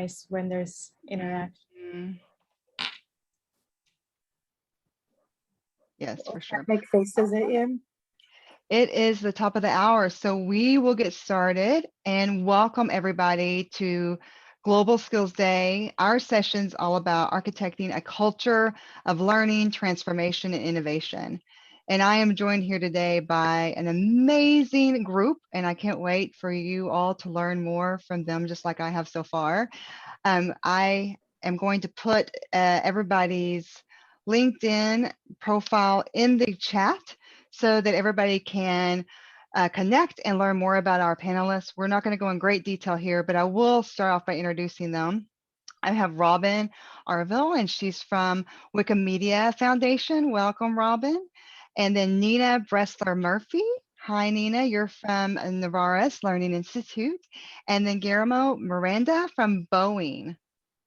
nice when there's interaction. Yes, for sure. Make faces at you. It is the top of the hour, so we will get started and welcome everybody to Global Skills Day. Our session's all about architecting a culture of learning, transformation, and innovation. And I am joined here today by an amazing group, and I can't wait for you all to learn more from them, just like I have so far. I am going to put everybody's LinkedIn profile in the chat so that everybody can connect and learn more about our panelists. We're not going to go in great detail here, but I will start off by introducing them. I have Robyn Arville, and she's from Wikimedia Foundation. Welcome, Robyn. And then Nina Bressler Murphy. Hi, Nina. You're from Novartis Learning Institute. And then Guillermo Miranda from Boeing.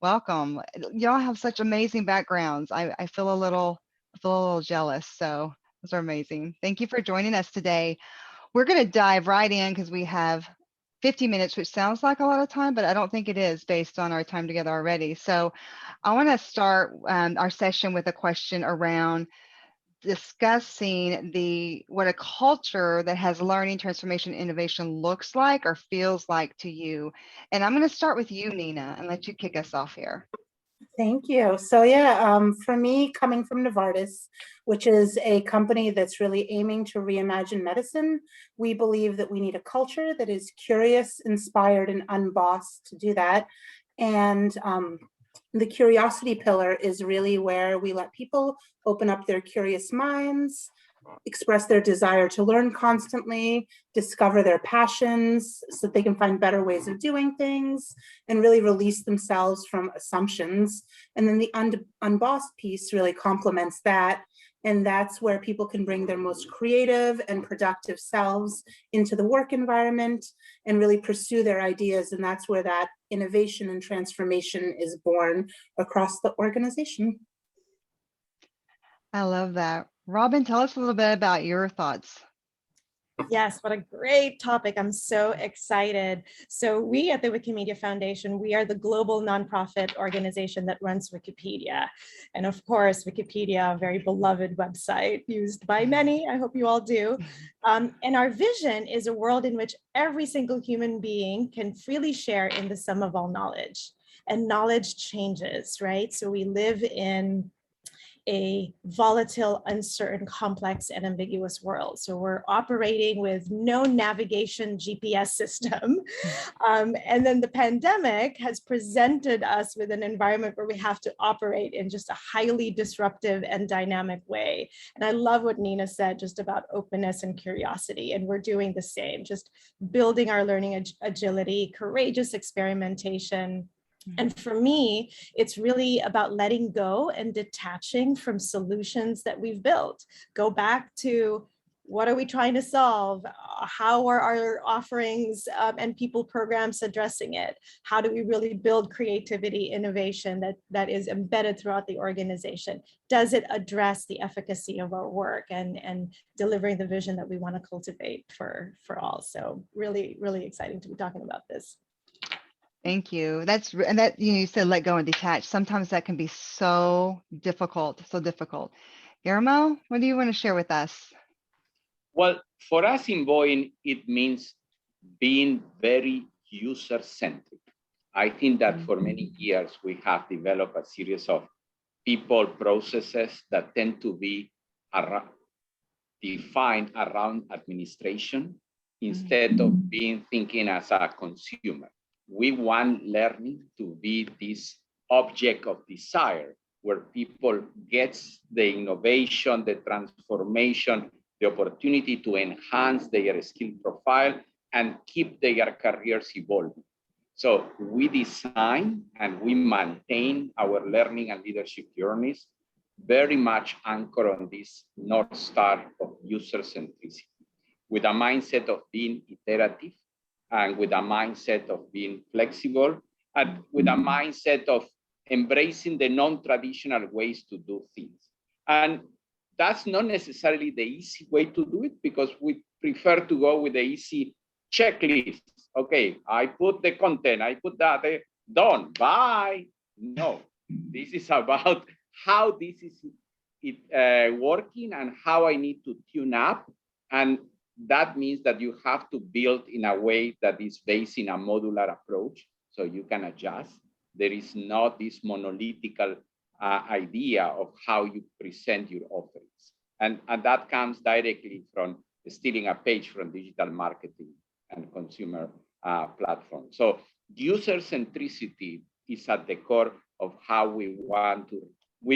Welcome. Y'all have such amazing backgrounds. I feel a little jealous. So those are amazing. Thank you for joining us today. We're going to dive right in because we have 50 minutes, which sounds like a lot of time, but I don't think it is based on our time together already. So I want to start our session with a question around discussing what a culture that has learning, transformation, innovation looks like or feels like to you. And I'm going to start with you, Nina, and let you kick us off here. Thank you. So yeah, for me, coming from Novartis, which is a company that's really aiming to reimagine medicine, we believe that we need a culture that is curious, inspired, and unbossed to do that. And the curiosity pillar is really where we let people open up their curious minds, express their desire to learn constantly, discover their passions so that they can find better ways of doing things, and really release themselves from assumptions. And then the unbossed piece really complements that. And that's where people can bring their most creative and productive selves into the work environment and really pursue their ideas. And that's where that innovation and transformation is born across the organization. I love that. Robyn, tell us a little bit about your thoughts. Yes, what a great topic. I'm so excited. So we at the Wikimedia Foundation, we are the global nonprofit organization that runs Wikipedia. And of course, Wikipedia, a very beloved website used by many. I hope you all do. And our vision is a world in which every single human being can freely share in the sum of all knowledge. And knowledge changes, right? So we live in a volatile, uncertain, complex, and ambiguous world. So we're operating with no navigation GPS system. And then the pandemic has presented us with an environment where we have to operate in just a highly disruptive and dynamic way. And I love what Nina said just about openness and curiosity. And we're doing the same, just building our learning agility, courageous experimentation. And for me, it's really about letting go and detaching from solutions that we've built. Go back to what are we trying to solve? How are our offerings and people programs addressing it? How do we really build creativity, innovation that is embedded throughout the organization? Does it address the efficacy of our work and delivering the vision that we want to cultivate for all? So really, really exciting to be talking about this. Thank you. You said let go and detach. Sometimes that can be so difficult, so difficult. Guillermo, what do you want to share with us? Well, for us in Boeing, it means being very user-centric. I think that for many years, we have developed a series of people processes that tend to be defined around administration instead of being thinking as a consumer. We want learning to be this object of desire where people get the innovation, the transformation, the opportunity to enhance their skill profile and keep their careers evolving. So we design and we maintain our learning and leadership journeys very much anchored on this North Star of user centricity, with a mindset of being iterative, and with a mindset of being flexible, and with a mindset of embracing the non-traditional ways to do things. And that's not necessarily the easy way to do it, because we prefer to go with the easy checklist. Okay, I put the content, I put that, done, bye. No, this is about how this is working and how I need to tune up. And that means that you have to build in a way that is based in a modular approach, so you can adjust. There is not this monolithical idea of how you present your offerings. And that comes directly from stealing a page from digital marketing and consumer platform. So user centricity is at the core of how we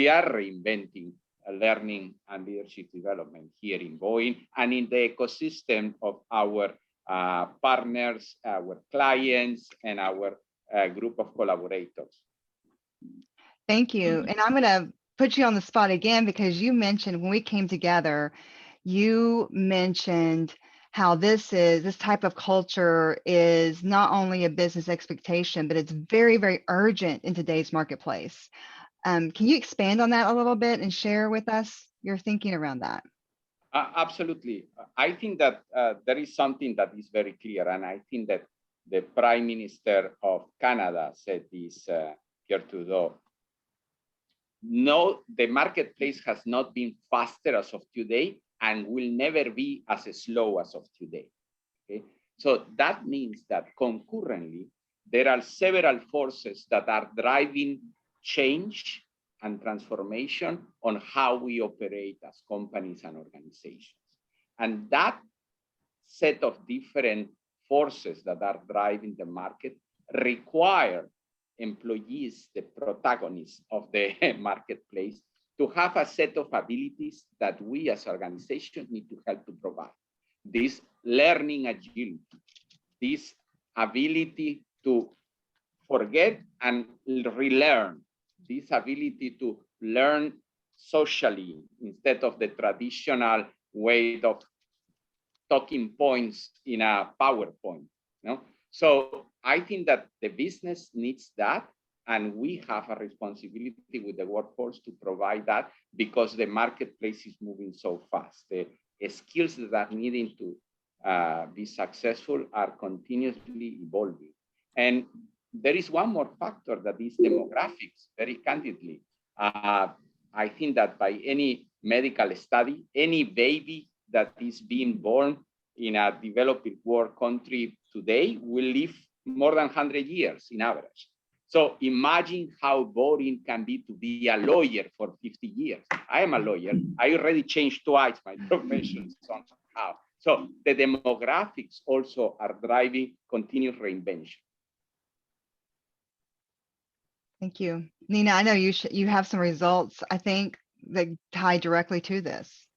are reinventing learning and leadership development here in Boeing and in the ecosystem of our partners, our clients, and our group of collaborators. Thank you. And I'm going to put you on the spot again, because you mentioned when we came together, you mentioned how this type of culture is not only a business expectation, but it's very, very urgent in today's marketplace. Can you expand on that a little bit and share with us your thinking around that? Absolutely. I think that there is something that is very clear, and I think that the Prime Minister of Canada said this here today. No, the marketplace has not been faster as of today and will never be as slow as of today. Okay? So that means that concurrently, there are several forces that are driving change and transformation on how we operate as companies and organizations. And that set of different forces that are driving the market require employees, the protagonists of the marketplace, to have a set of abilities that we as organizations need to help to provide. This learning agility, this ability to forget and relearn, this ability to learn socially instead of the traditional way of talking points in a PowerPoint. No? So I think that the business needs that, and we have a responsibility with the workforce to provide that, because the marketplace is moving so fast. The skills that are needing to be successful are continuously evolving. And there is one more factor, that is demographics, very candidly. I think that by any medical study, any baby that is being born in a developing world country today will live more than 100 years in average. So imagine how boring can be to be a lawyer for 50 years. I am a lawyer. I already changed twice my profession somehow. So the demographics also are driving continuous reinvention. Thank you. Nina, I know you have some results, I think, that tie directly to this.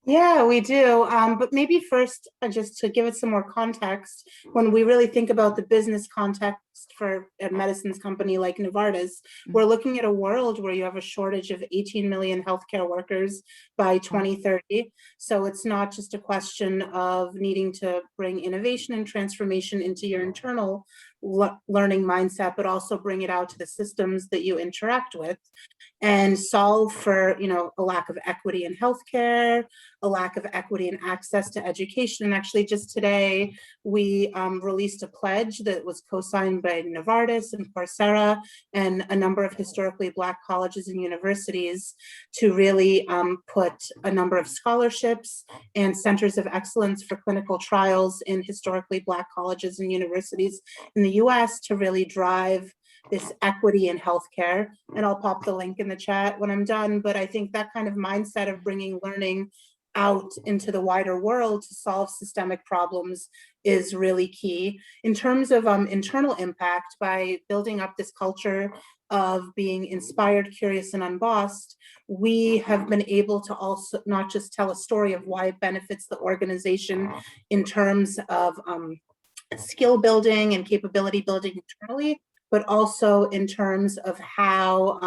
Yeah, we do. But maybe first, just to give it some more context, when we really think about the business context for a medicines company like Novartis, we're looking at a world where you have a shortage of 18 million healthcare workers by 2030. So it's not just a question of needing to bring innovation and transformation into your internal learning mindset, but also bring it out to the systems that you interact with, and solve for, a lack of equity in healthcare, a lack of equity in access to education. And actually just today, we released a pledge that was co-signed by Novartis and Coursera and a number of historically Black colleges and universities to really put a number of scholarships and centers of excellence for clinical trials in historically Black colleges and universities in the US to really drive this equity in healthcare. And I'll pop the link in the chat when I'm done. But I think that kind of mindset of bringing learning out into the wider world to solve systemic problems is really key. In terms of internal impact, by building up this culture of being inspired, curious, and unbossed, we have been able to also not just tell a story of why it benefits the organization in terms of skill building and capability building internally, but also in terms of how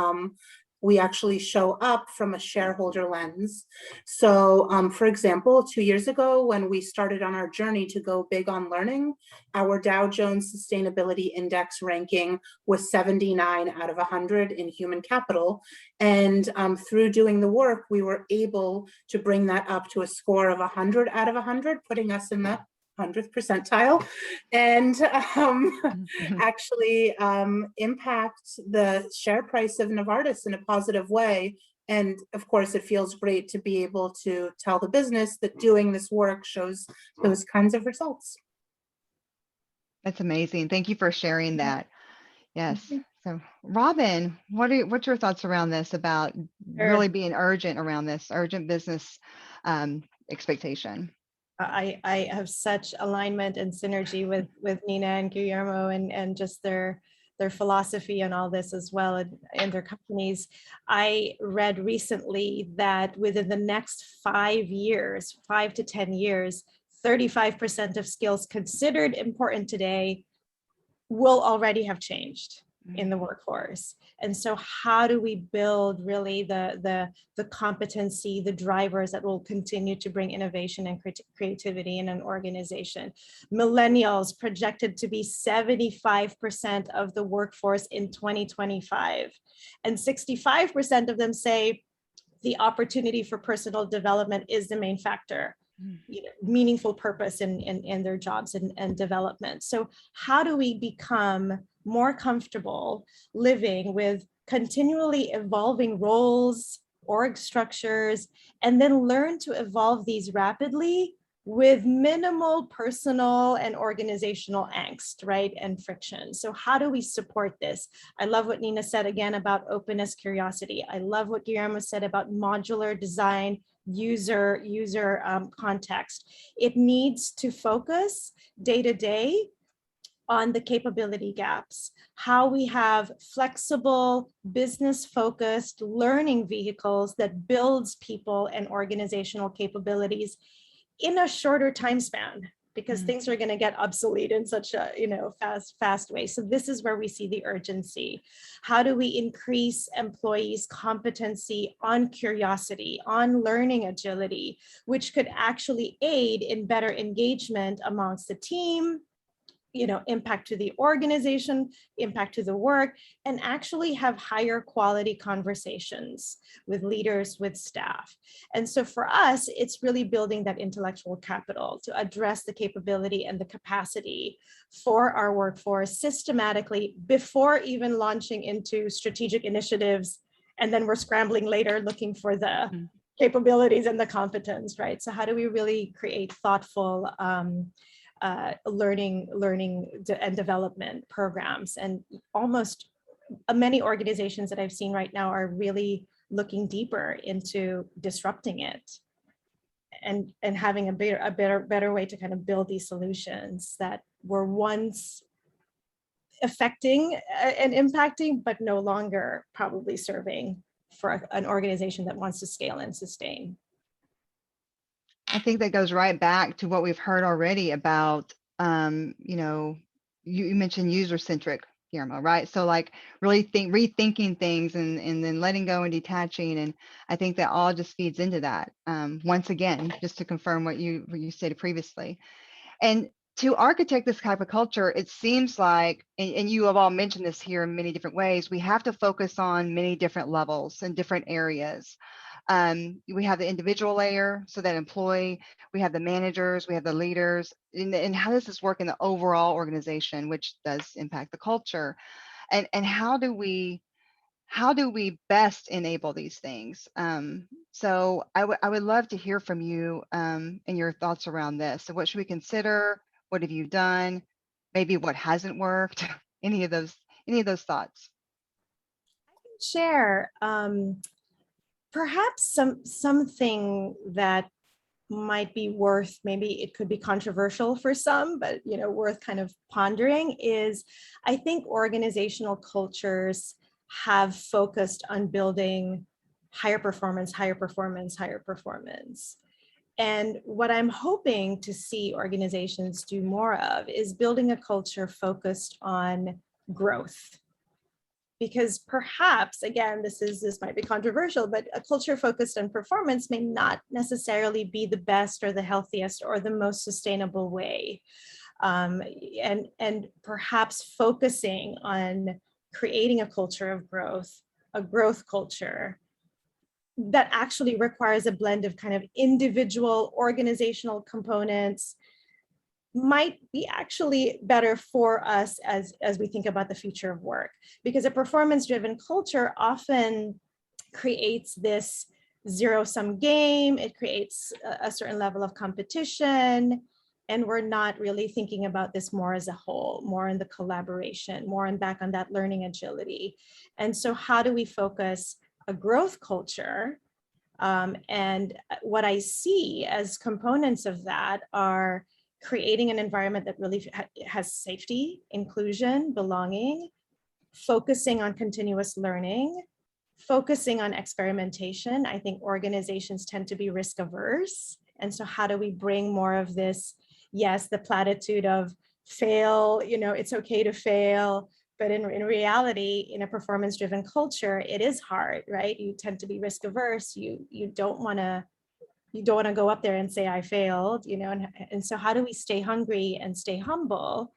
we actually show up from a shareholder lens. So for example, 2 years ago, when we started on our journey to go big on learning, our Dow Jones Sustainability Index ranking was 79 out of 100 in human capital. And through doing the work, we were able to bring that up to a score of 100 out of 100, putting us in the 100th percentile and actually impact the share price of Novartis in a positive way. And of course, it feels great to be able to tell the business that doing this work shows those kinds of results. That's amazing. Thank you for sharing that. Yes. So Robyn, what's your thoughts around this about really being urgent around this, urgent business expectation? I have such alignment and synergy with Nina and Guillermo and just their philosophy and all this as well in their companies. I read recently that within the next 5 to 10 years, 35% of skills considered important today will already have changed in the workforce. And so how do we build really the competency, the drivers that will continue to bring innovation and creativity in an organization? Millennials projected to be 75% of the workforce in 2025. And 65% of them say the opportunity for personal development is the main factor. Meaningful purpose in their jobs and development. So how do we become more comfortable living with continually evolving roles, org structures, and then learn to evolve these rapidly with minimal personal and organizational angst, right, and friction? So how do we support this? I love what Nina said again about openness, curiosity. I love what Guillermo said about modular design, user context. It needs to focus day to day on the capability gaps, how we have flexible, business-focused learning vehicles that builds people and organizational capabilities in a shorter time span, because things are going to get obsolete in such a fast way. So this is where we see the urgency. How do we increase employees' competency on curiosity, on learning agility, which could actually aid in better engagement amongst the team, impact to the organization, impact to the work, and actually have higher quality conversations with leaders, with staff. And so for us, it's really building that intellectual capital to address the capability and the capacity for our workforce systematically before even launching into strategic initiatives. And then we're scrambling later looking for the capabilities and the competence, right? So how do we really create thoughtful learning and development programs? And almost many organizations that I've seen right now are really looking deeper into disrupting it and having a better way to kind of build these solutions that were once affecting and impacting, but no longer probably serving for an organization that wants to scale and sustain. I think that goes right back to what we've heard already about, you mentioned user-centric, Guillermo, right? So like really rethinking things and then letting go and detaching. And I think that all just feeds into that. Once again, just to confirm what you stated previously. And to architect this type of culture, it seems like, and you have all mentioned this here in many different ways, we have to focus on many different levels and different areas. We have the individual layer, so that employee, we have the managers, we have the leaders, and how does this work in the overall organization, which does impact the culture, and how do we best enable these things? So I would love to hear from you and your thoughts around this. So what should we consider? What have you done? Maybe what hasn't worked? Any of those thoughts? I can share. Perhaps something that might be worth, maybe it could be controversial for some, but worth kind of pondering is, I think organizational cultures have focused on building higher performance. And what I'm hoping to see organizations do more of is building a culture focused on growth. Because perhaps, again, this might be controversial, but a culture focused on performance may not necessarily be the best or the healthiest or the most sustainable way. And perhaps focusing on creating a culture of growth, a growth culture that actually requires a blend of kind of individual organizational components, might be actually better for us as we think about the future of work, because a performance-driven culture often creates this zero-sum game. It creates a certain level of competition, and we're not really thinking about this more as a whole, more in the collaboration, more and back on that learning agility. And so how do we focus a growth culture? And what I see as components of that are creating an environment that really has safety, inclusion, belonging, focusing on continuous learning, focusing on experimentation. I think organizations tend to be risk averse. And so how do we bring more of this, yes, the platitude of fail, it's okay to fail, but in reality, in a performance-driven culture, it is hard, right? You tend to be risk averse. You don't want to go up there and say I failed, and so how do we stay hungry and stay humble?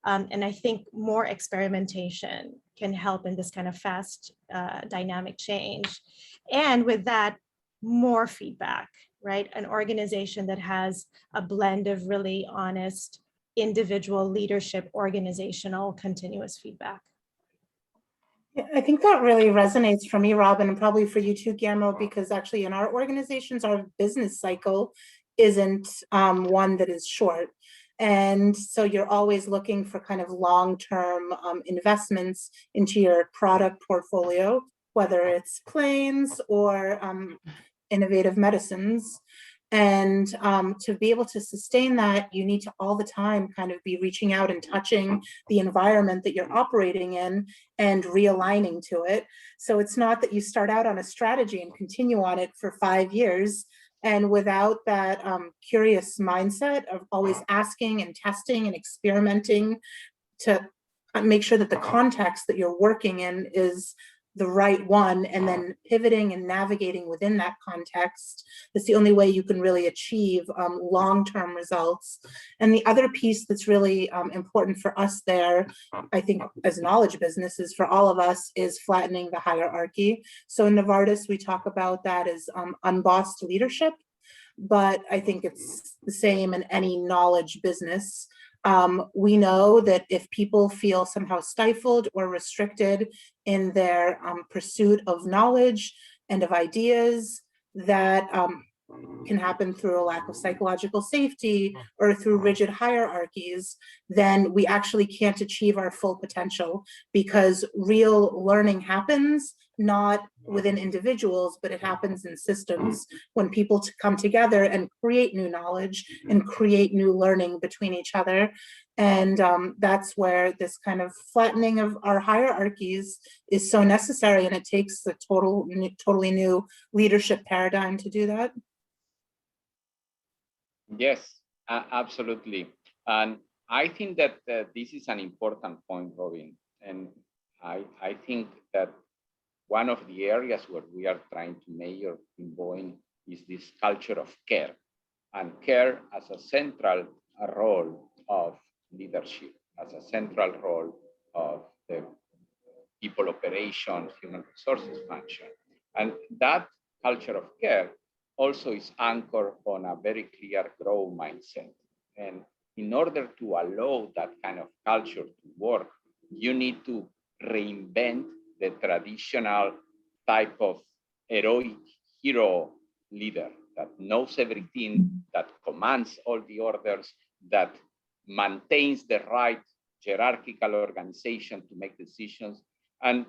And I think more experimentation can help in this kind of fast dynamic change. And with that, more feedback, right? An organization that has a blend of really honest individual leadership, organizational, continuous feedback. Yeah, I think that really resonates for me, Robyn, and probably for you too, Guillermo, because actually in our organizations, our business cycle isn't one that is short. And so you're always looking for kind of long-term investments into your product portfolio, whether it's planes or innovative medicines. And to be able to sustain that, you need to all the time kind of be reaching out and touching the environment that you're operating in and realigning to it. So it's not that you start out on a strategy and continue on it for 5 years. And without that curious mindset of always asking and testing and experimenting to make sure that the context that you're working in is the right one, and then pivoting and navigating within that context, that's the only way you can really achieve long-term results. And the other piece that's really important for us there, I think as knowledge businesses, for all of us, is flattening the hierarchy. So in Novartis, we talk about that as unbossed leadership, but I think it's the same in any knowledge business. We know that if people feel somehow stifled or restricted in their pursuit of knowledge and of ideas, that can happen through a lack of psychological safety or through rigid hierarchies, then we actually can't achieve our full potential, because real learning happens not within individuals, but it happens in systems when people come together and create new knowledge and create new learning between each other. And that's where this kind of flattening of our hierarchies is so necessary, and it takes a totally new leadership paradigm to do that. Yes, absolutely. And I think that this is an important point, Robyn. And I think that one of the areas where we are trying to measure in Boeing is this culture of care, and care as a central role of leadership, as a central role of the people operations, human resources function. And that culture of care also is anchored on a very clear growth mindset. And in order to allow that kind of culture to work, you need to reinvent the traditional type of heroic hero leader that knows everything, that commands all the orders, that maintains the right hierarchical organization to make decisions. And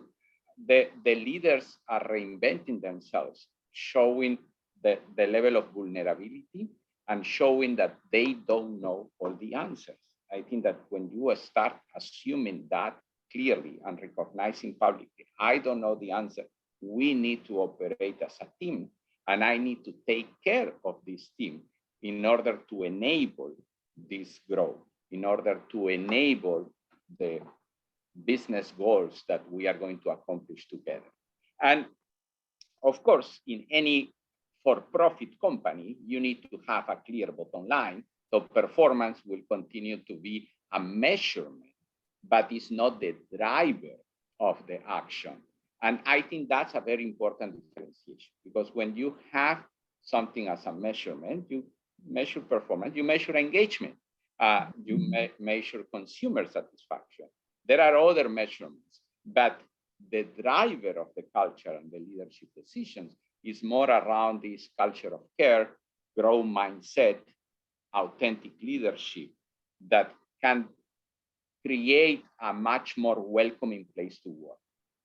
the leaders are reinventing themselves, showing the level of vulnerability and showing that they don't know all the answers. I think that when you start assuming that clearly and recognizing publicly, I don't know the answer, we need to operate as a team, and I need to take care of this team in order to enable this growth, in order to enable the business goals that we are going to accomplish together. And of course, in any for-profit company, you need to have a clear bottom line. So performance will continue to be a measurement, but it's not the driver of the action. And I think that's a very important differentiation, because when you have something as a measurement, you measure performance, you measure engagement. you measure consumer satisfaction. There are other measurements, but the driver of the culture and the leadership decisions is more around this culture of care, growth mindset, authentic leadership that can create a much more welcoming place to work.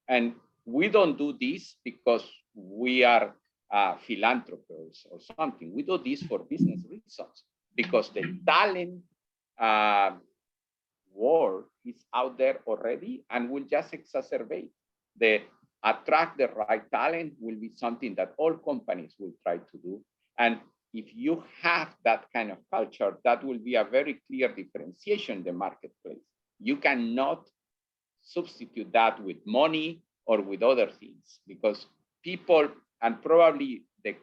And we don't do this because we are philanthropists or something. We do this for business reasons, because the talent war is out there already and will just exacerbate. The attract the right talent will be something that all companies will try to do. And if you have that kind of culture, that will be a very clear differentiation in the marketplace. You cannot substitute that with money or with other things, because people, and probably the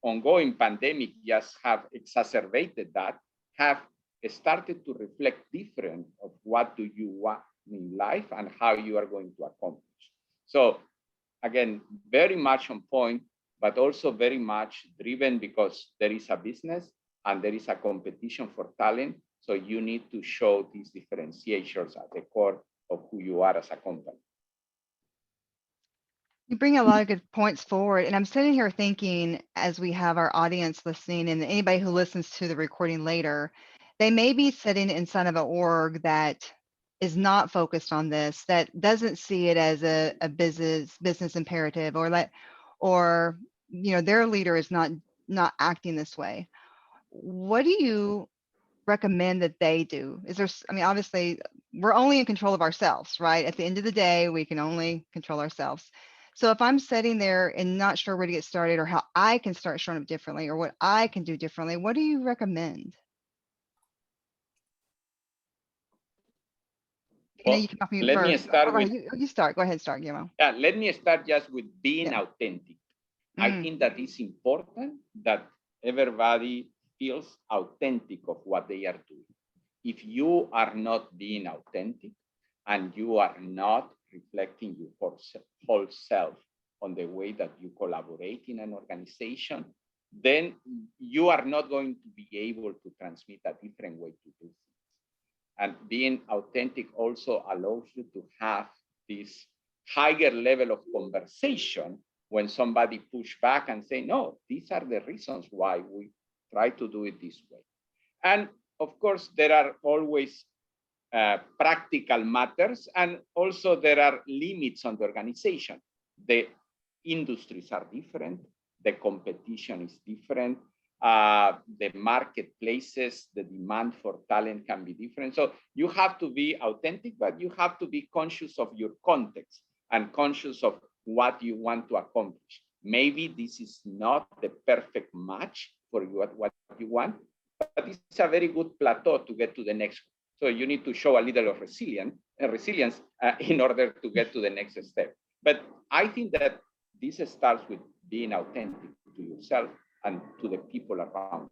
ongoing pandemic just have exacerbated that, have started to reflect different of what do you want in life and how you are going to accomplish. So again, very much on point, but also very much driven because there is a business and there is a competition for talent. So you need to show these differentiators at the core of who you are as a company. You bring a lot of good points forward. And I'm sitting here thinking, as we have our audience listening and anybody who listens to the recording later, they may be sitting inside of an org that is not focused on this, that doesn't see it as a business imperative, or their leader is not acting this way. What do you recommend that they do? Is there, obviously we're only in control of ourselves, right? At the end of the day, we can only control ourselves. So if I'm sitting there and not sure where to get started or how I can start showing up differently or what I can do differently, what do you recommend? Well, you can talk to me let first. me start with, you start. Go ahead, start, Guillermo. Yeah, let me start just with being authentic. I Mm. think that it's important that everybody feels authentic of what they are doing. If you are not being authentic and you are not reflecting your whole self on the way that you collaborate in an organization, then you are not going to be able to transmit a different way to do things. And being authentic also allows you to have this higher level of conversation when somebody push back and say, no, these are the reasons why we try to do it this way. And of course, there are always practical matters, and also there are limits on the organization. The industries are different, the competition is different, the marketplaces, the demand for talent can be different. So you have to be authentic, but you have to be conscious of your context and conscious of what you want to accomplish. Maybe this is not the perfect match for you at what you want, but it's a very good plateau to get to the next one. So you need to show a little of resilience in order to get to the next step. But I think that this starts with being authentic to yourself and to the people around.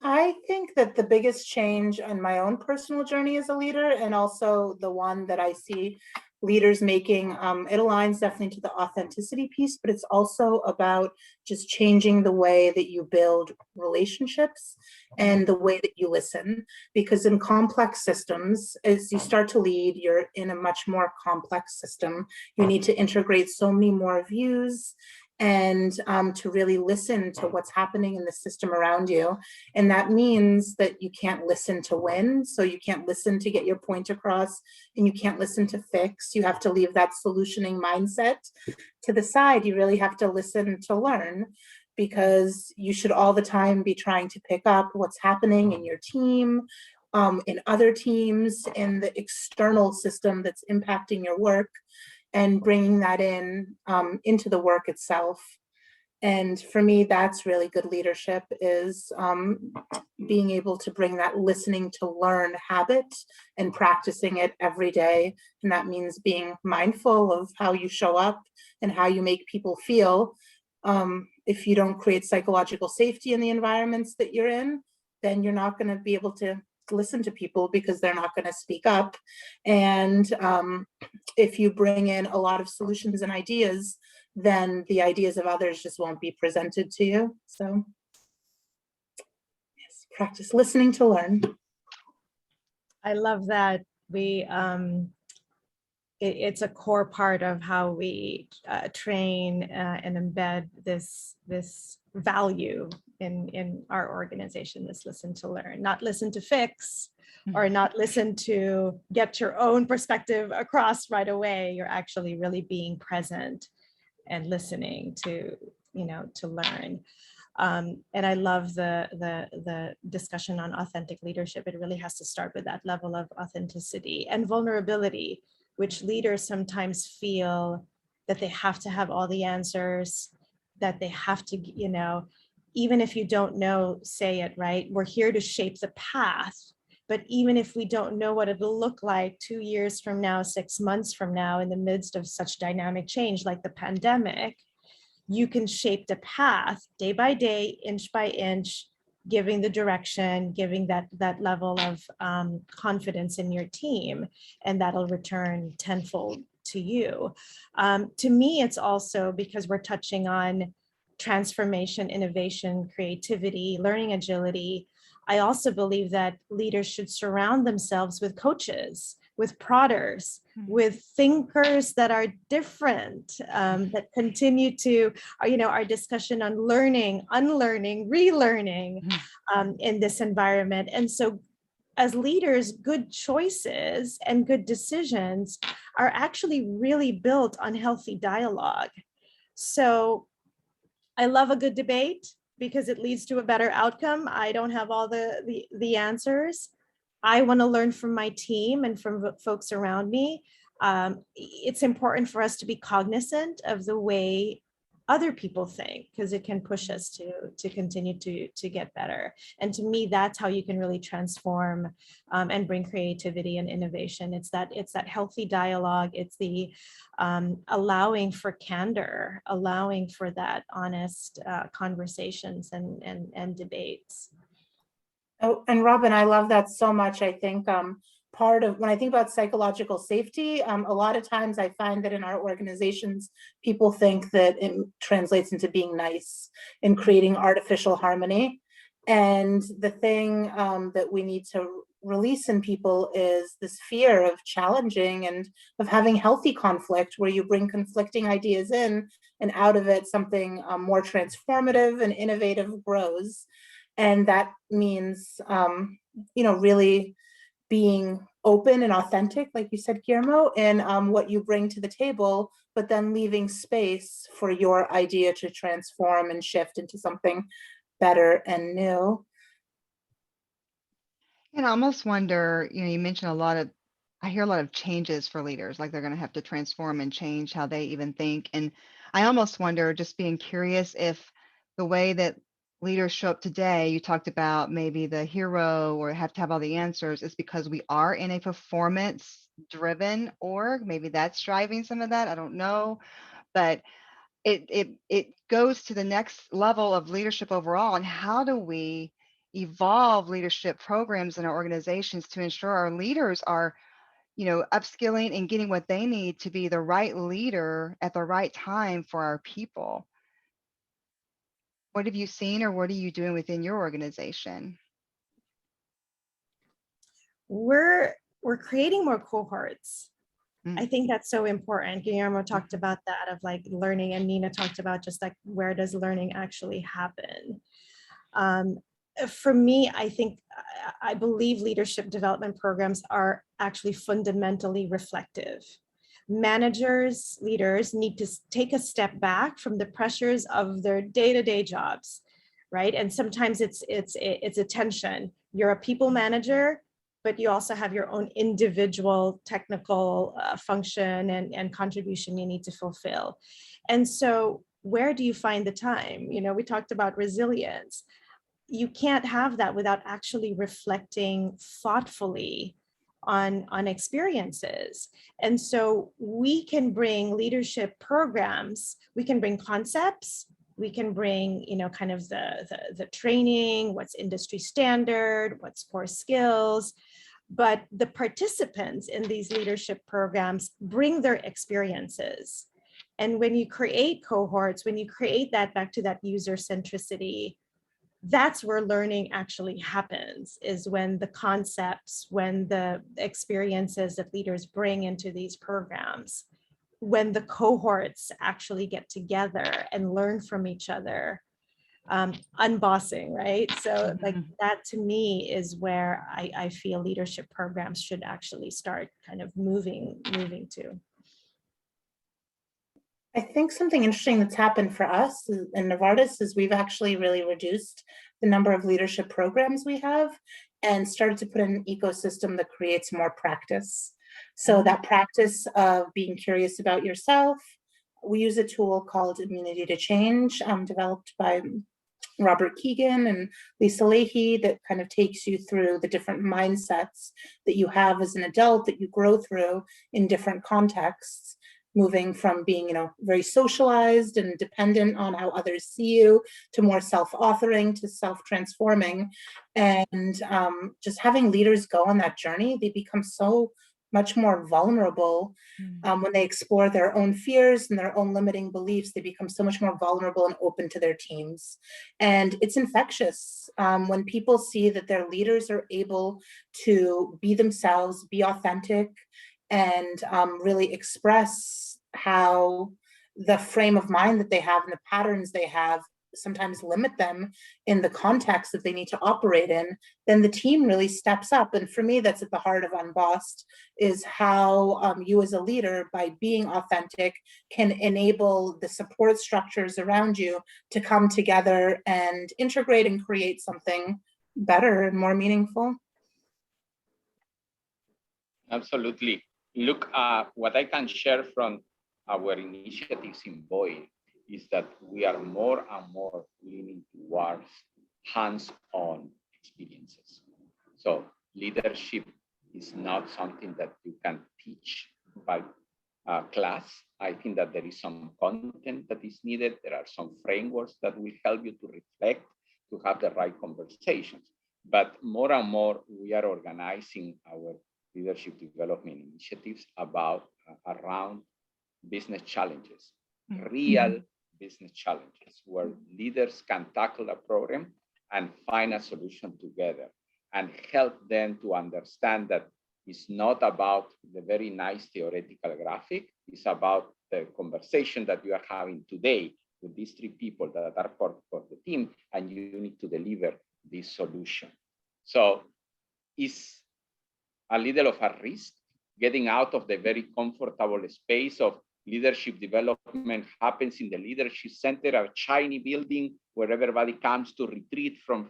I think that the biggest change on my own personal journey as a leader, and also the one that I see leaders making, it aligns definitely to the authenticity piece, but it's also about just changing the way that you build relationships and the way that you listen. Because in complex systems, as you start to lead, you're in a much more complex system. You need to integrate so many more views and to really listen to what's happening in the system around you. And that means that you can't listen to win. So you can't listen to get your point across, and you can't listen to fix. You have to leave that solutioning mindset to the side. You really have to listen to learn, because you should all the time be trying to pick up what's happening in your team, in other teams, in the external system that's impacting your work, and bringing that in into the work itself. And for me, that's really good leadership, is being able to bring that listening to learn habit and practicing it every day. And that means being mindful of how you show up and how you make people feel. If you don't create psychological safety in the environments that you're in, then you're not going to be able to listen to people, because they're not going to speak up. And if you bring in a lot of solutions and ideas, then the ideas of others just won't be presented to you. So practice listening to learn. I love that. It's a core part of how we train and embed this value in our organization, this listen to learn, not listen to fix, or not listen to get your own perspective across right away. You're actually really being present and listening to, to learn. And I love the discussion on authentic leadership. It really has to start with that level of authenticity and vulnerability, which leaders sometimes feel that they have to have all the answers, that they have to, even if you don't know, say it, right? We're here to shape the path. But even if we don't know what it'll look like 2 years from now, 6 months from now, in the midst of such dynamic change like the pandemic, you can shape the path day by day, inch by inch, giving the direction, giving that level of confidence in your team, and that'll return tenfold to you. To me, it's also because we're touching on transformation, innovation, creativity, learning agility. I also believe that leaders should surround themselves with coaches, with prodders, with thinkers that are different, that continue to, our discussion on learning, unlearning, relearning in this environment. And so as leaders, good choices and good decisions are actually really built on healthy dialogue. So I love a good debate because it leads to a better outcome. I don't have all the answers. I want to learn from my team and from folks around me. It's important for us to be cognizant of the way other people think, because it can push us to continue to get better. And to me, that's how you can really transform and bring creativity and innovation. It's that healthy dialogue. It's the allowing for candor, allowing for that honest conversations and debates. Oh, and Robyn, I love that so much. I think part of, when I think about psychological safety, a lot of times I find that in our organizations, people think that it translates into being nice and creating artificial harmony. And the thing that we need to release in people is this fear of challenging and of having healthy conflict, where you bring conflicting ideas in, and out of it, something more transformative and innovative grows. And that means, really being open and authentic, like you said, Guillermo, in what you bring to the table, but then leaving space for your idea to transform and shift into something better and new. And I almost wonder, you mentioned I hear a lot of changes for leaders, like they're going to have to transform and change how they even think. And I almost wonder, just being curious, if the way that leaders show up today, you talked about maybe the hero or have to have all the answers, is because we are in a performance driven org. Maybe that's driving some of that. I don't know, but it goes to the next level of leadership overall. And how do we evolve leadership programs in our organizations to ensure our leaders are, upskilling and getting what they need to be the right leader at the right time for our people? What have you seen, or what are you doing within your organization? We're creating more cohorts. I think that's so important. Guillermo talked about that, of like learning, and Nina talked about just like, where does learning actually happen? For me, I believe leadership development programs are actually fundamentally reflective. Managers, leaders need to take a step back from the pressures of their day-to-day jobs, right? And sometimes it's a tension. You're a people manager, but you also have your own individual technical function and contribution you need to fulfill. And so where do you find the time? We talked about resilience. You can't have that without actually reflecting thoughtfully on experiences. And so we can bring leadership programs, we can bring concepts, we can bring, kind of the training, what's industry standard, what's core skills, but the participants in these leadership programs bring their experiences. And when you create cohorts, when you create that, back to that user centricity, that's where learning actually happens, is when the concepts, when the experiences that leaders bring into these programs, when the cohorts actually get together and learn from each other, unbossing, right? So like that to me is where I feel leadership programs should actually start kind of moving to. I think something interesting that's happened for us in Novartis is we've actually really reduced the number of leadership programs we have and started to put in an ecosystem that creates more practice. So that practice of being curious about yourself, we use a tool called Immunity to Change, developed by Robert Keegan and Lisa Leahy, that kind of takes you through the different mindsets that you have as an adult that you grow through in different contexts, moving from being, very socialized and dependent on how others see you to more self-authoring to self-transforming. And just having leaders go on that journey, they become so much more vulnerable when they explore their own fears and their own limiting beliefs. They become so much more vulnerable and open to their teams. And it's infectious when people see that their leaders are able to be themselves, be authentic, and really express how the frame of mind that they have and the patterns they have sometimes limit them in the context that they need to operate in, then the team really steps up. And for me, that's at the heart of Unbossed, is how you as a leader, by being authentic, can enable the support structures around you to come together and integrate and create something better and more meaningful. Absolutely. Look, what I can share from our initiatives in Boeing is that we are more and more leaning towards hands-on experiences. So leadership is not something that you can teach by class. I think that there is some content that is needed. There are some frameworks that will help you to reflect, to have the right conversations. But more and more, we are organizing our leadership development initiatives around business challenges, real business challenges, where leaders can tackle a program and find a solution together and help them to understand that it's not about the very nice theoretical graphic, it's about the conversation that you are having today with these three people that are part of the team, and you need to deliver this solution. So it's a little of a risk getting out of the very comfortable space of leadership development happens in the leadership center, a shiny building where everybody comes to retreat for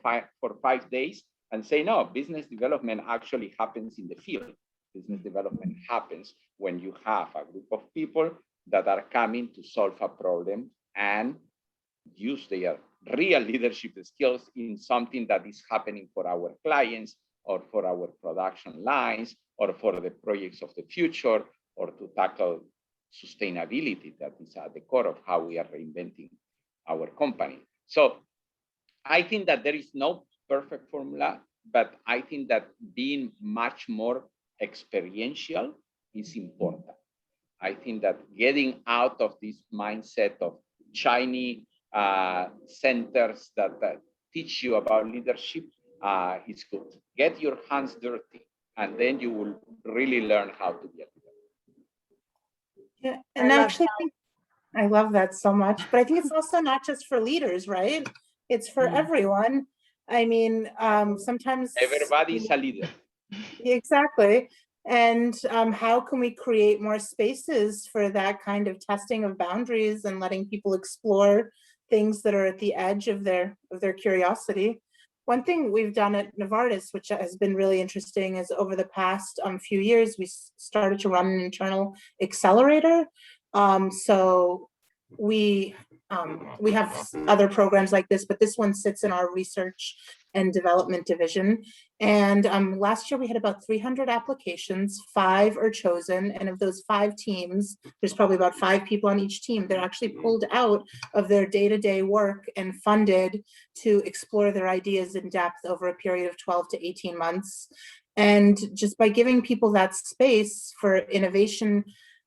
5 days, and say, no, business development actually happens in the field. Business development happens when you have a group of people that are coming to solve a problem and use their real leadership skills in something that is happening for our clients or for our production lines or for the projects of the future, or to tackle sustainability that is at the core of how we are reinventing our company. So I think that there is no perfect formula, but I think that being much more experiential is important. I think that getting out of this mindset of shiny centers that teach you about leadership is good. Get your hands dirty, and then you will really learn how to be a leader. Yeah, and actually, I love that so much. But I think it's also not just for leaders, right? It's for everyone. I mean, sometimes everybody is a leader. Exactly. And how can we create more spaces for that kind of testing of boundaries and letting people explore things that are at the edge of their curiosity? One thing we've done at Novartis, which has been really interesting, is over the past few years, we started to run an internal accelerator. So we have other programs like this, but this one sits in our research and development division. And last year we had about 300 applications, 5 are chosen. And of those 5 teams, there's probably about 5 people on each team. They're actually pulled out of their day-to-day work and funded to explore their ideas in depth over a period of 12 to 18 months. And just by giving people that space for innovation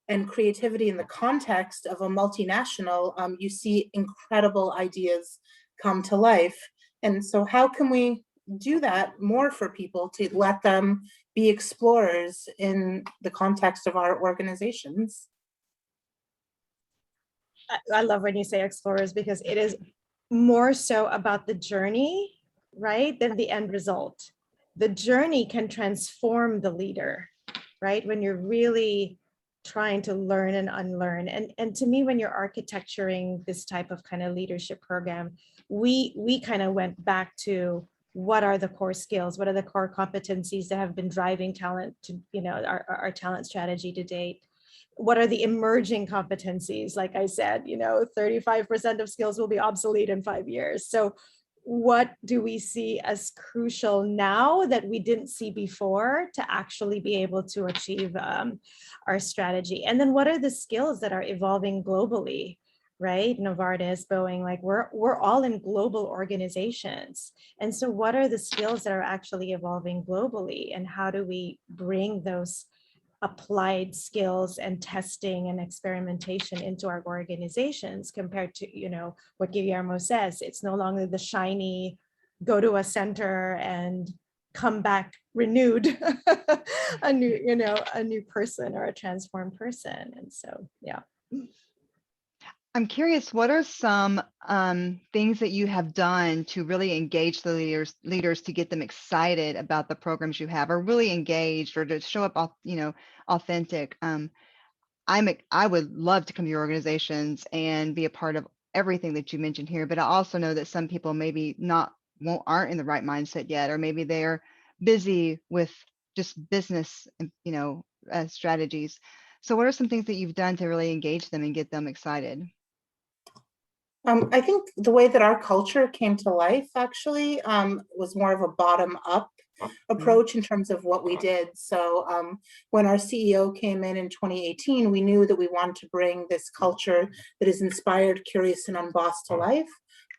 and creativity in the context of a multinational, you see incredible ideas come to life. And so how can we do that more for people to let them be explorers in the context of our organizations? I love when you say explorers, because it is more so about the journey, right, than the end result. The journey can transform the leader, right, when you're really trying to learn and unlearn. And to me, when you're architecturing this type of kind of leadership program, we kind of went back to what are the core skills, what are the core competencies that have been driving talent to, you know, our talent strategy to date. What are the emerging competencies? Like I said, you know, 35% of skills will be obsolete in 5 years. So what do we see as crucial now that we didn't see before to actually be able to achieve our strategy? And then what are the skills that are evolving globally, right? Novartis, Boeing, like we're all in global organizations. And so what are the skills that are actually evolving globally, and how do we bring those applied skills and testing and experimentation into our organizations, compared to, you know, what Guillermo says, it's no longer the shiny, go to a center and come back renewed, a new, you know, a new person or a transformed person. And so, yeah. I'm curious, what are some things that you have done to really engage the leaders to get them excited about the programs you have, or really engaged, or to show up, you know, authentic? I would love to come to your organizations and be a part of everything that you mentioned here, but I also know that some people maybe aren't in the right mindset yet, or maybe they're busy with just business, you know, strategies. So what are some things that you've done to really engage them and get them excited? I think the way that our culture came to life actually was more of a bottom-up approach in terms of what we did. So when our CEO came in 2018, we knew that we wanted to bring this culture that is inspired, curious, and unbossed to life.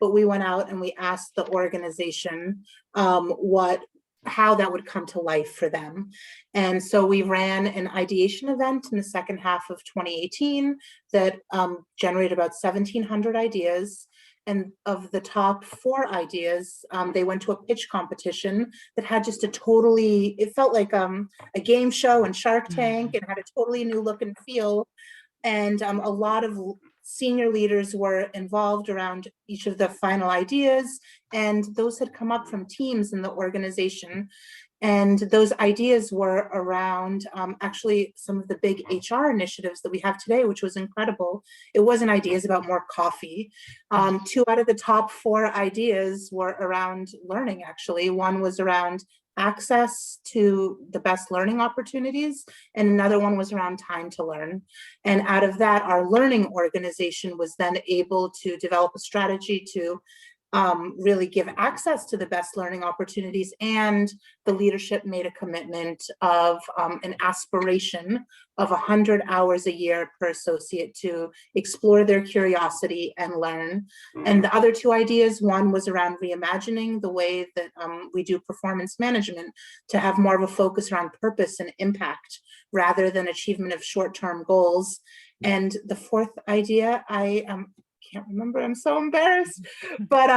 But we went out and we asked the organization how that would come to life for them. And so we ran an ideation event in the second half of 2018 that generated about 1,700 ideas. And of the top 4 ideas, they went to a pitch competition that had just it felt like a game show and Shark Tank. It had a totally new look and feel. And a lot of senior leaders were involved around each of the final ideas, and those had come up from teams in the organization. And those ideas were around actually some of the big HR initiatives that we have today, which was incredible. It wasn't ideas about more coffee. 2 out of the top 4 ideas were around learning, actually. One was around access to the best learning opportunities, and another one was around time to learn. And out of that, our learning organization was then able to develop a strategy to really give access to the best learning opportunities, and the leadership made a commitment of an aspiration of 100 hours a year per associate to explore their curiosity and learn. And the other 2 ideas, one was around reimagining the way that we do performance management, to have more of a focus around purpose and impact rather than achievement of short-term goals. And the 4th idea, I can't remember, I'm so embarrassed, but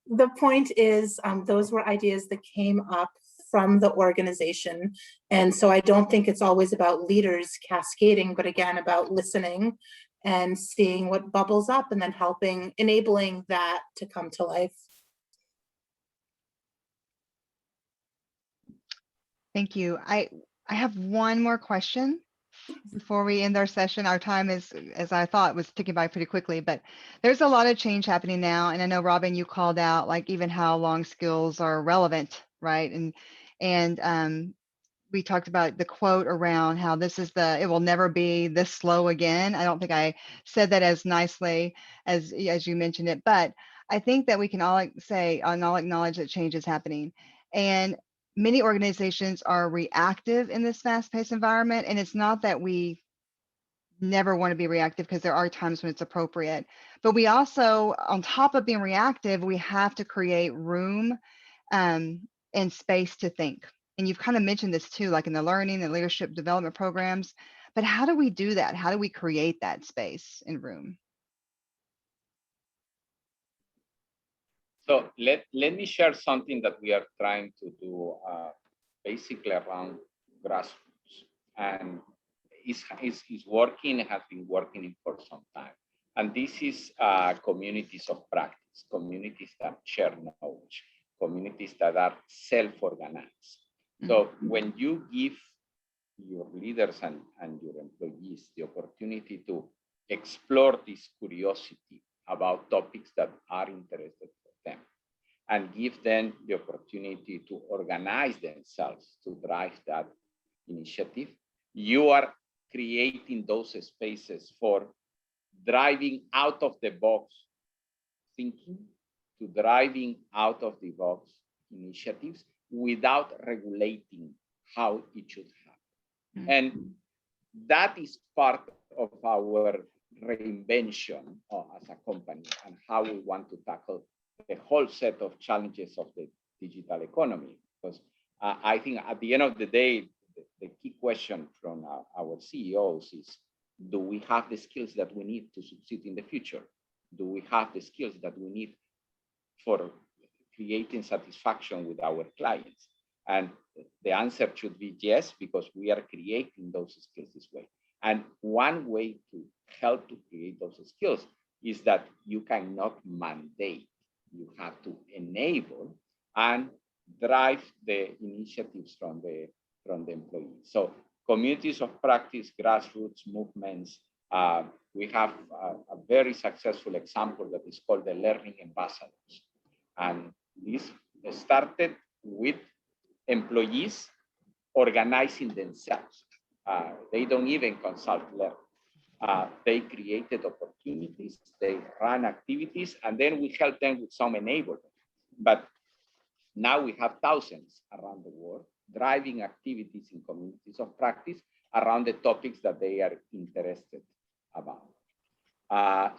the point is those were ideas that came up from the organization. And so I don't think it's always about leaders cascading, but again, about listening and seeing what bubbles up and then enabling that to come to life. Thank you. I have one more question before we end our session. Our time is, as I thought, was ticking by pretty quickly, but there's a lot of change happening now. And I know, Robyn, you called out like even how long skills are relevant, right? And we talked about the quote around how it will never be this slow again. I don't think I said that as nicely as you mentioned it, but I think that we can all acknowledge that change is happening. And many organizations are reactive in this fast-paced environment. And it's not that we never want to be reactive, because there are times when it's appropriate. But we also, on top of being reactive, we have to create room and space to think. And you've kind of mentioned this too, like in the learning and leadership development programs. But how do we do that? How do we create that space and room? So let me share something that we are trying to do basically around grassroots, and is working, has been working for some time. And this is communities of practice, communities that share knowledge, communities that are self-organized. So when you give your leaders and your employees the opportunity to explore this curiosity about topics that are interested for them, and give them the opportunity to organize themselves to drive that initiative, you are creating those spaces for driving out of the box thinking, to driving out of the box initiatives without regulating how it should happen. And that is part of our reinvention as a company and how we want to tackle the whole set of challenges of the digital economy. Because I think at the end of the day, the key question from our CEOs is, do we have the skills that we need to succeed in the future? Do we have the skills that we need for creating satisfaction with our clients? And the answer should be yes, because we are creating those skills this way. And one way to help to create those skills is that you cannot mandate. You have to enable and drive the initiatives from the employees. So communities of practice, grassroots movements. We have a very successful example that is called the Learning Ambassadors. And this started with employees organizing themselves. They don't even consult learning. They created opportunities, they ran activities, and then we help them with some enablement. But now we have thousands around the world driving activities in communities of practice around the topics that they are interested about.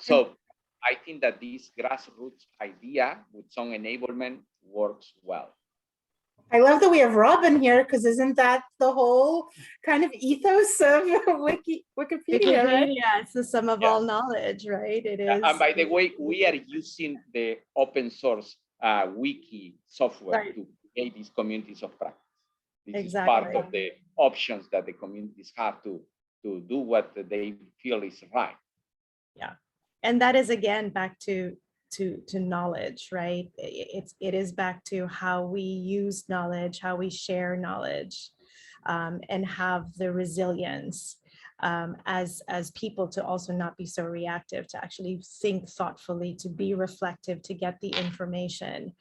So I think that this grassroots idea with some enablement works well. I love that we have Robyn here, because isn't that the whole kind of ethos of Wikipedia, right? Yeah, it's the sum of all knowledge, right? It is. And by the way, we are using the open source wiki software to create these communities of practice. This is part of the options that the communities have to do what they feel is right. Yeah, and that is again back to knowledge, right? It is back to how we use knowledge, how we share knowledge, and have the resilience as people to also not be so reactive, to actually think thoughtfully, to be reflective, to get the information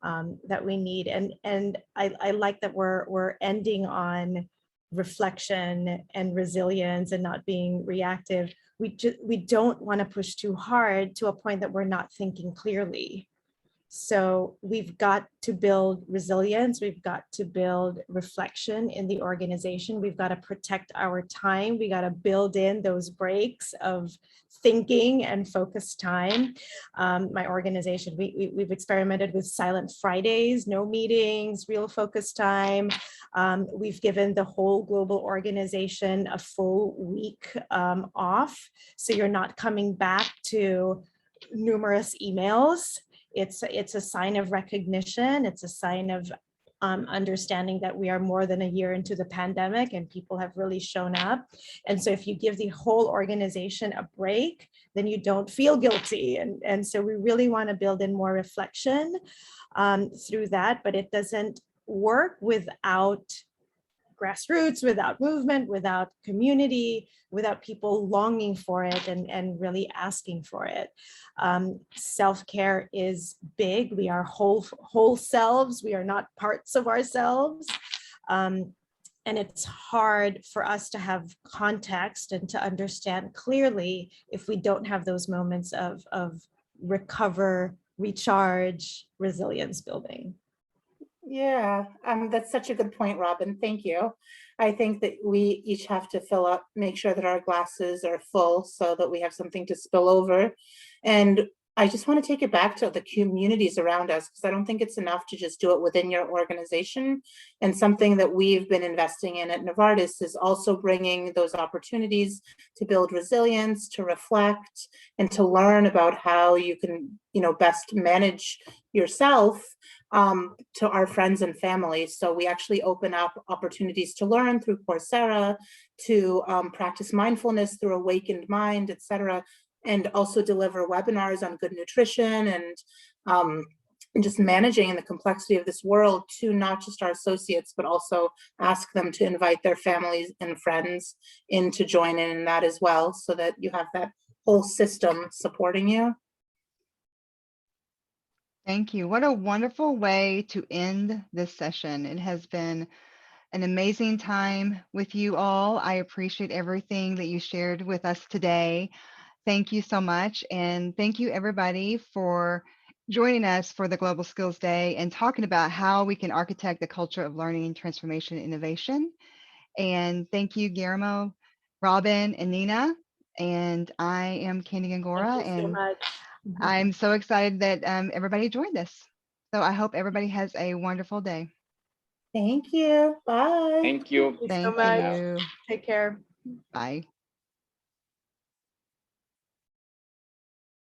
that we need. And I like that we're ending on reflection and resilience and not being reactive. We don't want to push too hard to a point that we're not thinking clearly. So we've got to build resilience. We've got to build reflection in the organization. We've got to protect our time. We got to build in those breaks of thinking and focused time. My organization, we've experimented with silent Fridays, no meetings, real focused time. We've given the whole global organization a full week off. So you're not coming back to numerous emails. It's a sign of recognition. It's a sign of understanding that we are more than a year into the pandemic and people have really shown up. And so if you give the whole organization a break, then you don't feel guilty. And so we really want to build in more reflection through that, but it doesn't work without grassroots, without movement, without community, without people longing for it and really asking for it. Self-care is big. We are whole selves. We are not parts of ourselves. And it's hard for us to have context and to understand clearly if we don't have those moments of recover, recharge, resilience building. Yeah, that's such a good point, Robyn. Thank you. I think that we each have to fill up, make sure that our glasses are full so that we have something to spill over. And I just want to take it back to the communities around us, because I don't think it's enough to just do it within your organization. And something that we've been investing in at Novartis is also bringing those opportunities to build resilience, to reflect, and to learn about how you can, best manage yourself, to our friends and family. So we actually open up opportunities to learn through Coursera, to practice mindfulness through Awakened Mind, etc., and also deliver webinars on good nutrition and just managing the complexity of this world to not just our associates, but also ask them to invite their families and friends in to join in that as well, so that you have that whole system supporting you. Thank you. What a wonderful way to end this session. It has been an amazing time with you all. I appreciate everything that you shared with us today. Thank you so much. And thank you everybody for joining us for the Global Skills Day and talking about how we can architect the culture of learning, transformation, and innovation. And thank you, Guillermo, Robyn, and Nina. And I am Kandi Gongora, Thank you so and much. I'm so excited that everybody joined us. So I hope everybody has a wonderful day. Thank you. Bye. Thank you. Thank you so Thank much. you. Take care. Bye.